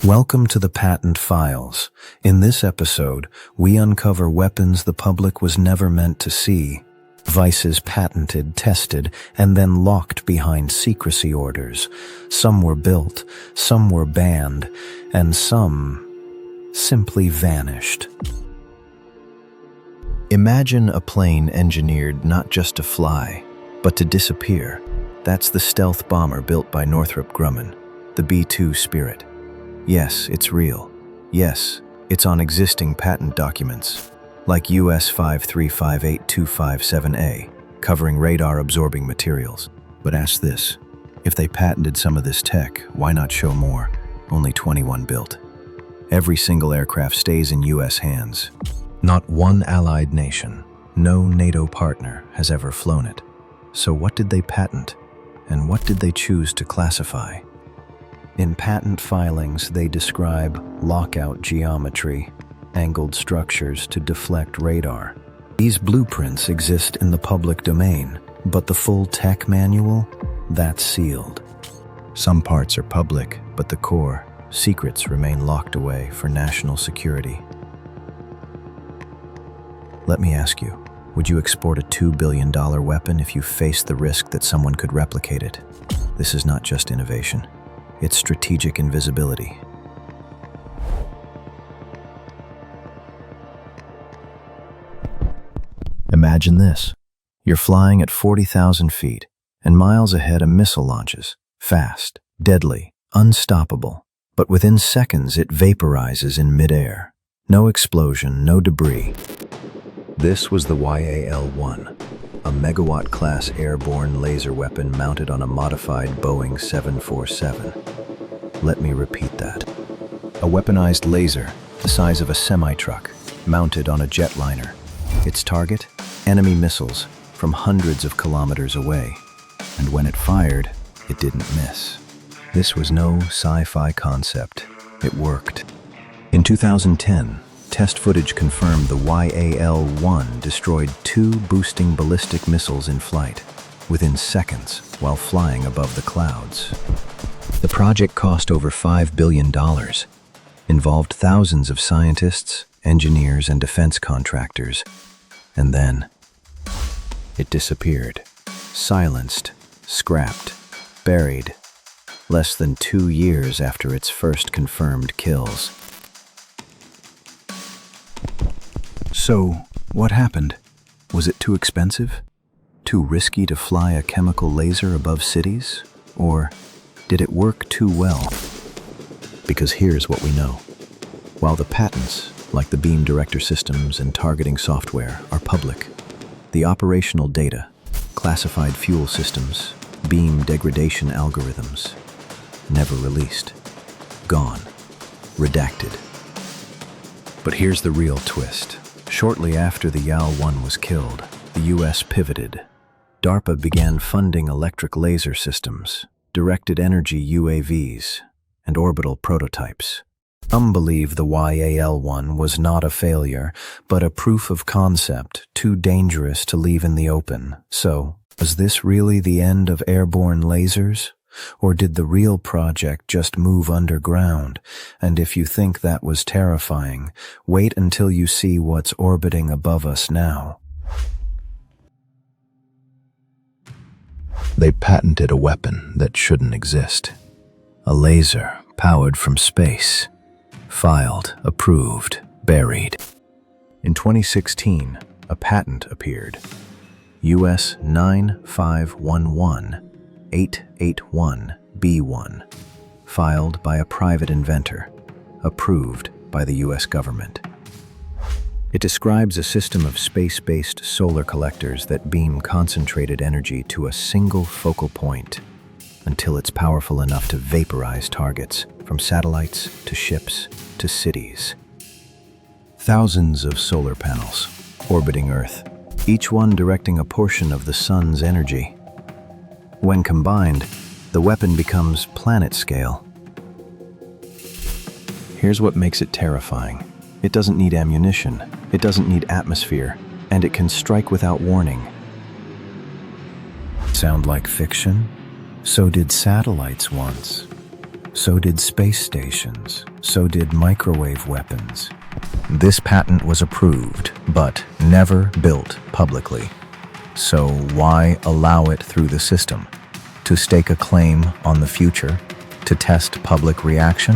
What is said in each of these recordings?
Welcome to the Patent Files. In this episode, we uncover weapons the public was never meant to see. Devices patented, tested, and then locked behind secrecy orders. Some were built, some were banned, and some simply vanished. Imagine a plane engineered not just to fly, but to disappear. That's the stealth bomber built by Northrop Grumman, the B-2 Spirit. Yes, it's real. Yes, it's on existing patent documents, like US 5358257A, covering radar-absorbing materials. But ask this, if they patented some of this tech, why not show more? Only 21 built. Every single aircraft stays in US hands. Not one allied nation, no NATO partner has ever flown it. So what did they patent? And what did they choose to classify? In patent filings, they describe lockout geometry, angled structures to deflect radar. These blueprints exist in the public domain, but the full tech manual, that's sealed. Some parts are public, but the core, secrets remain locked away for national security. Let me ask you, would you export a $2 billion weapon if you faced the risk that someone could replicate it? This is not just innovation. It's strategic invisibility. Imagine this. You're flying at 40,000 feet, and miles ahead a missile launches. Fast, deadly, unstoppable. But within seconds it vaporizes in midair. No explosion, no debris. This was the YAL-1, a megawatt-class airborne laser weapon mounted on a modified Boeing 747. Let me repeat that. A weaponized laser, the size of a semi-truck, mounted on a jetliner. Its target? Enemy missiles from hundreds of kilometers away. And when it fired, it didn't miss. This was no sci-fi concept. It worked. In 2010, test footage confirmed the YAL-1 destroyed 2 boosting ballistic missiles in flight, within seconds, while flying above the clouds. The project cost over $5 billion, involved thousands of scientists, engineers, and defense contractors, and then it disappeared, silenced, scrapped, buried, less than 2 years after its first confirmed kills. So, what happened? Was it too expensive? Too risky to fly a chemical laser above cities? Or did it work too well? Because here's what we know. While the patents, like the beam director systems and targeting software, are public, the operational data, classified fuel systems, beam degradation algorithms, never released. Gone. Redacted. But here's the real twist. Shortly after the YAL-1 was killed, the US pivoted. DARPA began funding electric laser systems, directed energy UAVs, and orbital prototypes. Some believe the YAL-1 was not a failure, but a proof of concept too dangerous to leave in the open. So, was this really the end of airborne lasers? Or did the real project just move underground? And if you think that was terrifying, wait until you see what's orbiting above us now. They patented a weapon that shouldn't exist. A laser powered from space. Filed, approved, buried. In 2016, a patent appeared. US 9511881B1, filed by a private inventor, approved by the US government. It describes a system of space-based solar collectors that beam concentrated energy to a single focal point until it's powerful enough to vaporize targets, from satellites to ships to cities. Thousands of solar panels orbiting Earth, each one directing a portion of the sun's energy. When combined, the weapon becomes planet-scale. Here's what makes it terrifying. It doesn't need ammunition, it doesn't need atmosphere, and it can strike without warning. Sound like fiction? So did satellites once. So did space stations. So did microwave weapons. This patent was approved, but never built publicly. So why allow it through the system? To stake a claim on the future? To test public reaction?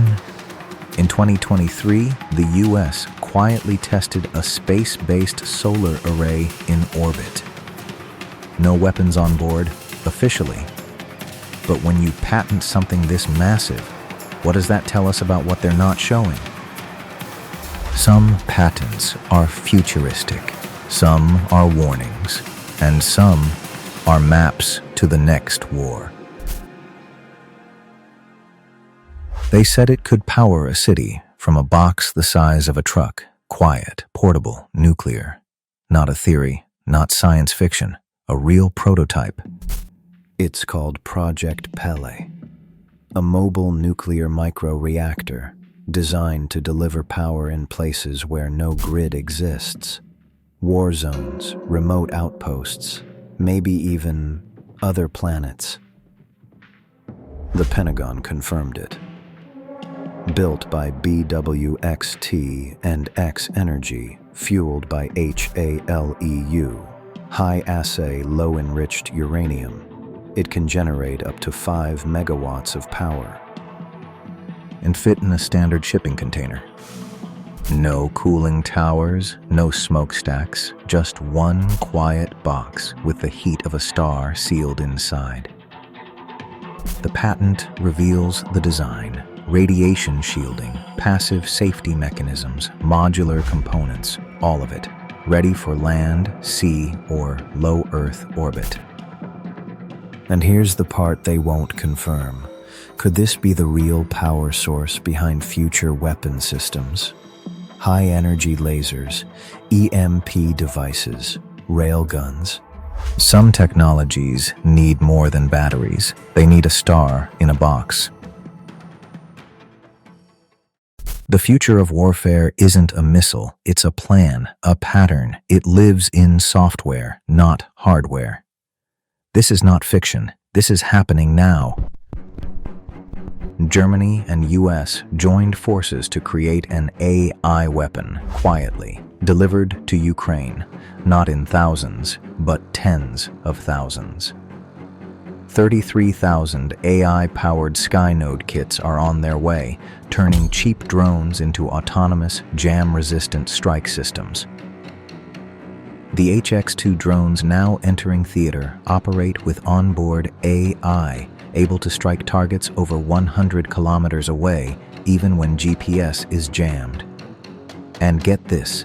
In 2023, the US quietly tested a space-based solar array in orbit. No weapons on board, officially. But when you patent something this massive, what does that tell us about what they're not showing? Some patents are futuristic, some are warnings, and some are maps to the next war. They said it could power a city from a box the size of a truck, quiet, portable, nuclear. Not a theory, not science fiction, a real prototype. It's called Project Pele, a mobile nuclear microreactor designed to deliver power in places where no grid exists. War zones, remote outposts, maybe even other planets. The Pentagon confirmed it. Built by BWXT and X Energy, fueled by HALEU, high-assay, low-enriched uranium, it can generate up to 5 megawatts of power. And fit in a standard shipping container. No cooling towers, no smokestacks, just one quiet box with the heat of a star sealed inside. The patent reveals the design: radiation shielding, passive safety mechanisms, modular components, all of it, ready for land, sea, or low Earth orbit. And here's the part they won't confirm. Could this be the real power source behind future weapon systems? High-energy lasers, EMP devices, railguns. Some technologies need more than batteries. They need a star in a box. The future of warfare isn't a missile, it's a plan, a pattern. It lives in software, not hardware. This is not fiction, this is happening now. Germany and US joined forces to create an AI weapon, quietly, delivered to Ukraine, not in thousands, but tens of thousands. 33,000 AI-powered Skynode kits are on their way, turning cheap drones into autonomous, jam-resistant strike systems. The HX-2 drones now entering theater operate with onboard AI, able to strike targets over 100 kilometers away, even when GPS is jammed. And get this,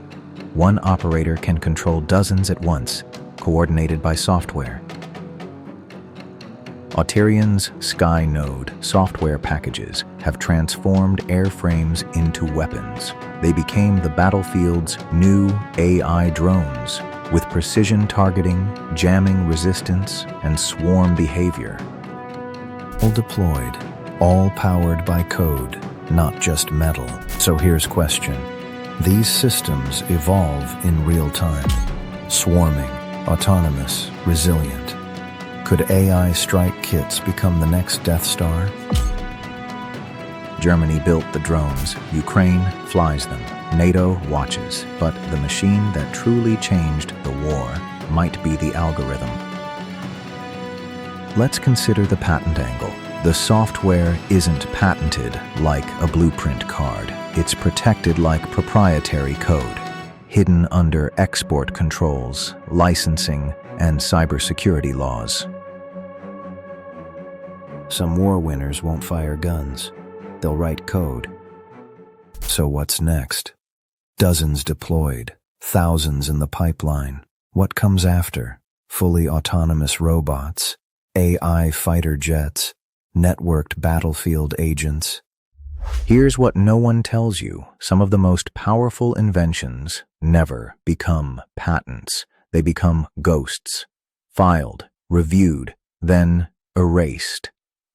one operator can control dozens at once, coordinated by software. Auterian's Skynode software packages have transformed airframes into weapons. They became the battlefield's new AI drones, with precision targeting, jamming resistance, and swarm behavior. All deployed, all powered by code, not just metal. So here's question. These systems evolve in real time, swarming, autonomous, resilient. Could AI strike kits become the next Death Star? Germany built the drones, Ukraine flies them, NATO watches, but the machine that truly changed the war might be the algorithm. Let's consider the patent angle. The software isn't patented like a blueprint card. It's protected like proprietary code, hidden under export controls, licensing, and cybersecurity laws. Some war winners won't fire guns. They'll write code. So what's next? Dozens deployed, thousands in the pipeline. What comes after? Fully autonomous robots, AI fighter jets, networked battlefield agents. Here's what no one tells you. Some of the most powerful inventions never become patents. They become ghosts, filed, reviewed, then erased.